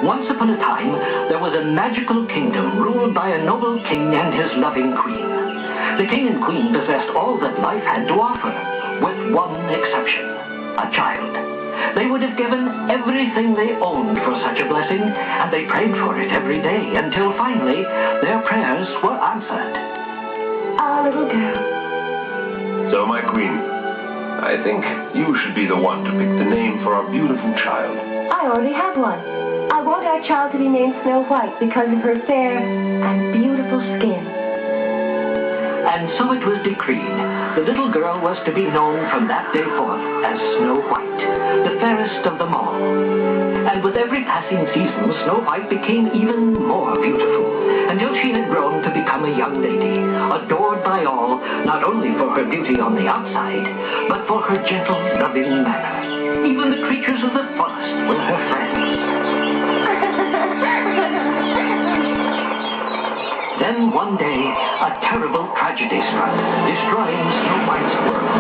Once upon a time, there was a magical kingdom ruled by a noble king and his loving queen. The king and queen possessed all that life had to offer, with one exception, a child. They would have given everything they owned for such a blessing, and they prayed for it every day until finally their prayers were answered. Our little girl. So, my queen, I think you should be the one to pick the name for our beautiful child. I already have one. I want our child to be named Snow White because of her fair and beautiful skin. And so it was decreed. The little girl was to be known from that day forth as Snow White, the fairest of them all. And with every passing season, Snow White became even more beautiful, until she had grown to become a young lady, adored by all, not only for her beauty on the outside, but for her gentle, loving manner. Even the creatures of the forest were her friends. Then one day, a terrible tragedy struck, destroying Snow White's world.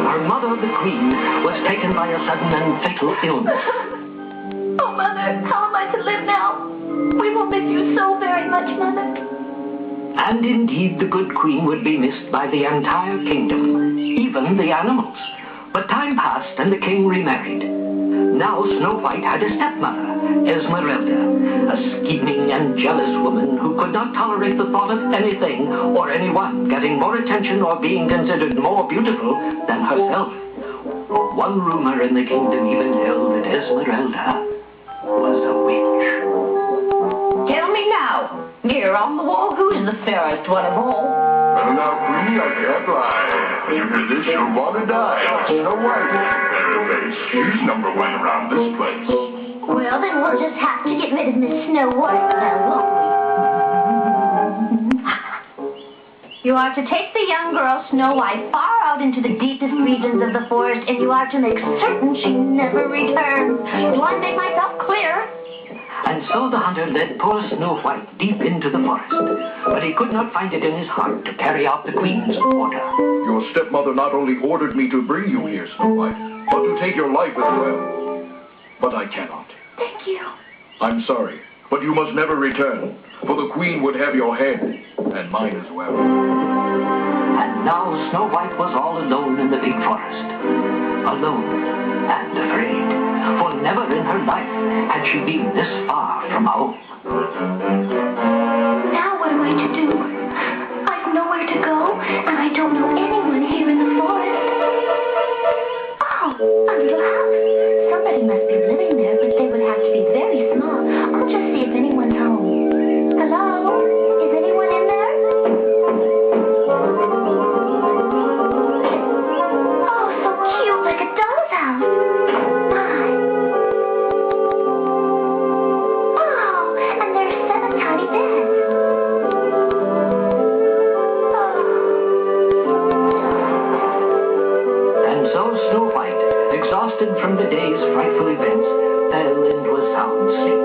Her mother, the queen, was taken by a sudden and fatal illness. Oh, Mother, how am I to live now? We will miss you so very much, Mother. And indeed, the good queen would be missed by the entire kingdom, even the animals. But time passed and the king remarried. Now Snow White had a stepmother, Esmeralda, a scheming and jealous woman who could not tolerate the thought of anything or anyone getting more attention or being considered more beautiful than herself. One rumor in the kingdom even held that Esmeralda was a witch. Tell me now, here on the wall, who's the fairest one of all? Well, now, queenie, I can't lie. After this, you'll want to die. Snow White, Fairface, she's number one around this place. Well, then we'll just have to get rid of Miss Snow White now, won't we? You are to take the young girl Snow White far out into the deepest regions of the forest, and you are to make certain she never returns. Do I make myself clear? And so the hunter led poor Snow White deep into the forest, but he could not find it in his heart to carry out the queen's order. Your stepmother not only ordered me to bring you here, Snow White, but to take your life as well. But I cannot. Thank you. I'm sorry, but you must never return, for the queen would have your head, and mine as well. And now Snow White was all alone in the big forest. Alone and afraid, for never in her life had she been this far from home. Now what am I to do? I've nowhere to go, and I don't know anyone here in the forest. Oh, a little house. Somebody must be living there, but they would have to be very small. I'll just see if anyone's home. Hello? Is anyone in there? Oh, so cute, like a doll's house. My. Oh, and there's 7 tiny beds. And so Snow White, exhausted from the day's frightful events, fell into a sound sleep.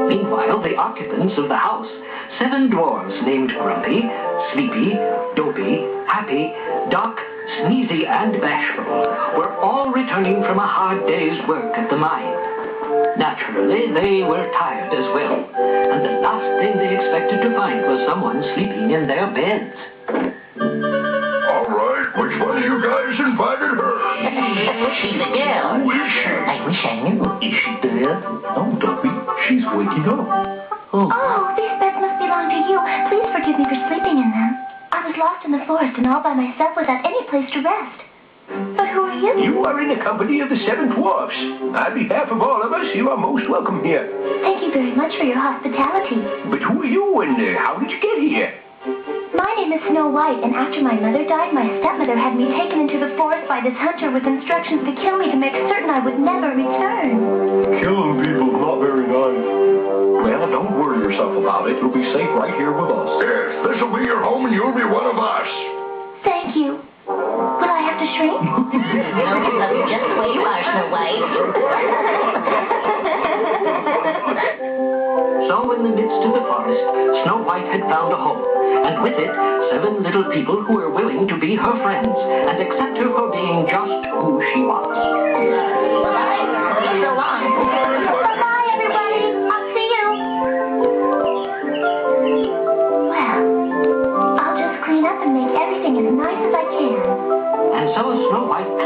Meanwhile, the occupants of the house, 7 dwarves named Grumpy, Sleepy, Dopey, Happy, Doc, Sneezy, and Bashful, were all returning from a hard day's work at the mine. Naturally, they were tired as well, and the last thing they expected to find was someone sleeping in their beds. All right, which one of you guys invited her? She's a girl. Who is she? I wish I knew. Is she dead? No, Dopey. She's waking up. Oh, these beds must belong to you. Please forgive me for sleeping in them. I was lost in the forest and all by myself without any place to rest. But who are you? You are in the company of the 7 dwarfs. On behalf of all of us, you are most welcome here. Thank you very much for your hospitality. But who are you and how did you get here? My name is Snow White, and after my mother died, my stepmother had me taken into the forest by this hunter with instructions to kill me to make certain I would never return. Killing people's not very nice. Well, don't worry yourself about it. You'll be safe right here with us. Yes, this'll be your home and you'll be one of us. Thank you. Will I have to shrink? No, just the way you are, Snow White. So in the midst of the forest, Snow White had found a home, and with it, 7 little people who were willing to be her friends and accept her for being just who she was.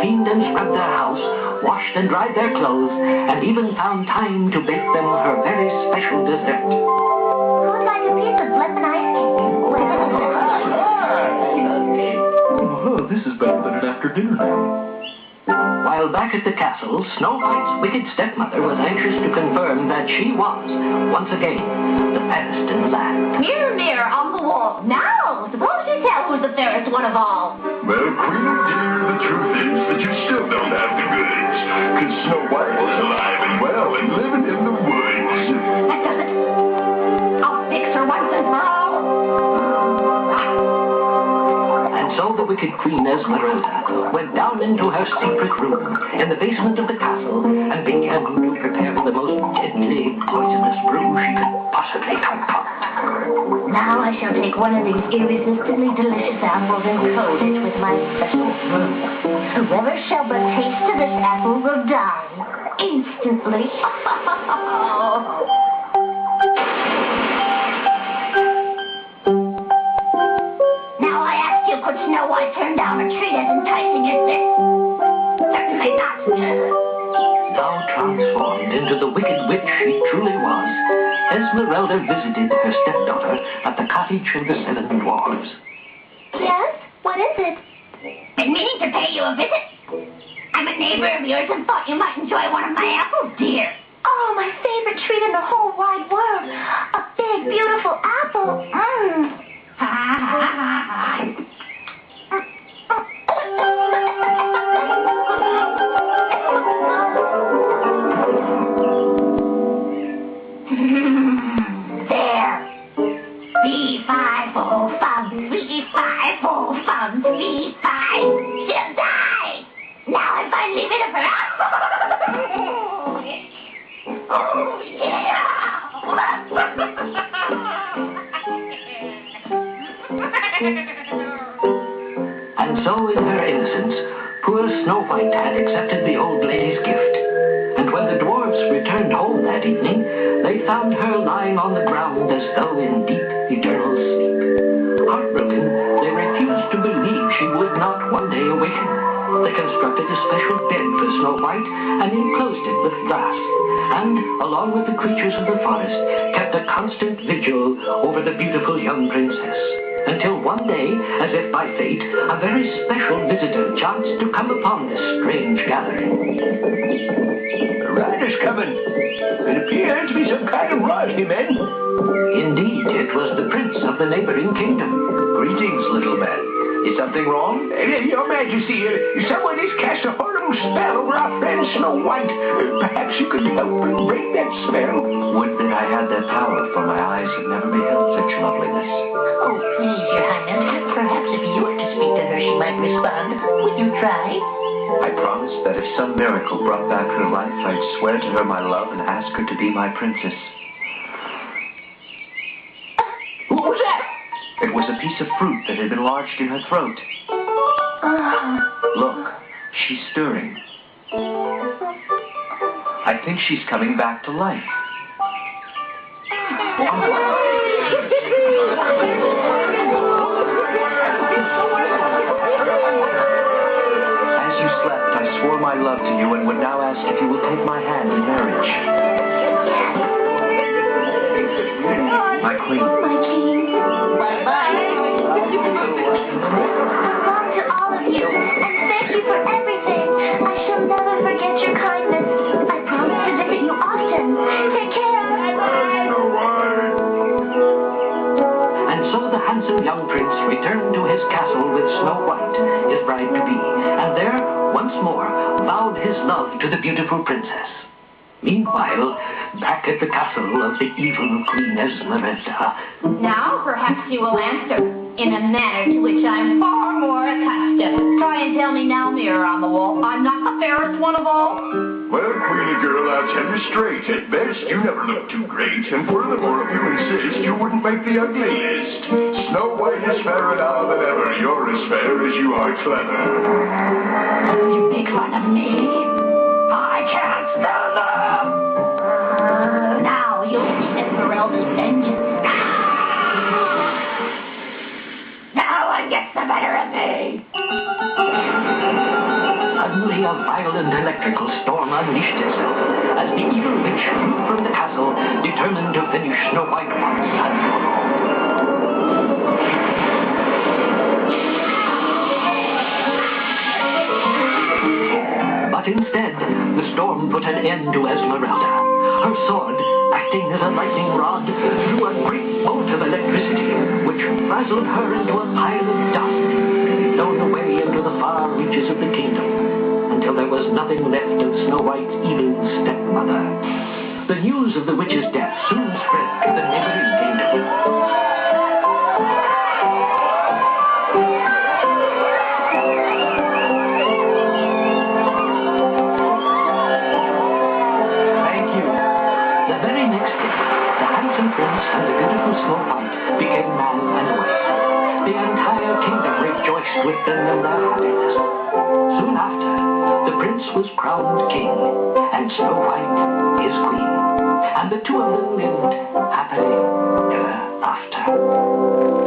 cleaned and scrubbed their house, washed and dried their clothes, and even found time to bake them her very special dessert. Who'd like a piece of flippin' ice cake? Oh, this is better than an after-dinner nap. While back at the castle, Snow White's wicked stepmother was anxious to confirm that she was, once again, the fairest in the land. Mirror, mirror on the wall. Now, suppose you tell who's the fairest one of all. Well, Queen dear, the truth is that you still don't have the goods. Because Snow White is alive and well and living in the woods. That does it. I'll fix her once and for all. And so the wicked Queen Esmeralda went down into her secret room in the basement of the castle and began to prepare the most deadly poisonous brew she could possibly concoct. Now I shall take one of these irresistibly delicious apples and coat it with my special brew. Whoever shall but taste of this apple will die instantly. Now I ask you, could Snow White turn down a treat as enticing as this? Certainly not. Now transformed into the wicked witch she truly was, Esmeralda visited her stepdaughter at the cottage of the 7 dwarfs. Yes? What is it? Been meaning to pay you a visit. I'm a neighbor of yours and thought you might enjoy one of my apples, dear. Oh, my favorite treat in the whole wide world. A big, beautiful apple. Mmm. There. Fee-fi-fo-fum, fee-fi-fo-fum, fee-fi. She'll die. Now I'm finally rid of her. Oh, yeah. And so in her innocence, poor Snow White had accepted the old lady's gift. And when the dwarfs returned home that evening, they found her lying on the ground as though in deep, eternal sleep. Heartbroken, they refused to believe she would not one day awaken. They constructed a special bed for Snow White and enclosed it with glass, and, along with the creatures of the forest, kept a constant vigil over the beautiful young princess. Until one day, as if by fate, a very special visitor chanced to come upon this strange gathering. The rider's coming. It appears to be some kind of royalty, men. Indeed, it was the prince of the neighboring kingdom. Greetings, little man. Is something wrong? Your Majesty, someone has cast a horrible spell over our friend Snow White. Perhaps you could help and break that spell. Would that I had that power, for my eyes have never beheld such loveliness. Oh, please, Your Highness. Perhaps if you were to speak to her, she might respond. Would you try? I promised that if some miracle brought back her life, I'd swear to her my love and ask her to be my princess. What was that? It was a piece of fruit that had been lodged in her throat. Look, she's stirring. I think she's coming back to life. As you slept, I swore my love to you and would now ask if you will take my hand in marriage. My queen. My king. Bye-bye. Goodbye to all of you, and thank you for everything. I shall never forget your kindness. I promise to visit you often. Take care. Bye-bye. And so the handsome young prince returned to his castle with Snow White, his bride-to-be, and there, once more, vowed his love to the beautiful princess. Meanwhile, back at the castle of the evil Queen Esmeralda. Now perhaps you will answer in a manner to which I'm far more accustomed. Try and tell me now, mirror on the wall. I'm not the fairest one of all. Well, Queenie girl, I'll tell you straight. At best, you never look too great. And furthermore, if you insist, you wouldn't make the ugly list. Snow White is fairer now than ever. You're as fair as you are clever. You make fun of me. I can't stand them. Now you'll see Esmeralda's vengeance. Now one gets the better of me. And a violent electrical storm unleashed itself as the evil witch flew from the castle, determined to finish Snow White once and for all. But instead, the storm put an end to Esmeralda. Her sword, acting as a lightning rod, drew a great bolt of electricity, which frazzled her into a pile of dust, blown away into the far reaches of the kingdom, until there was nothing left of Snow White's evil stepmother. The news of the witch's death soon spread to the neighboring kingdom. And the beautiful Snow White became man and wife. The entire kingdom rejoiced with them in their happiness. Soon after, the prince was crowned king, and Snow White his queen. And the two of them lived happily ever after.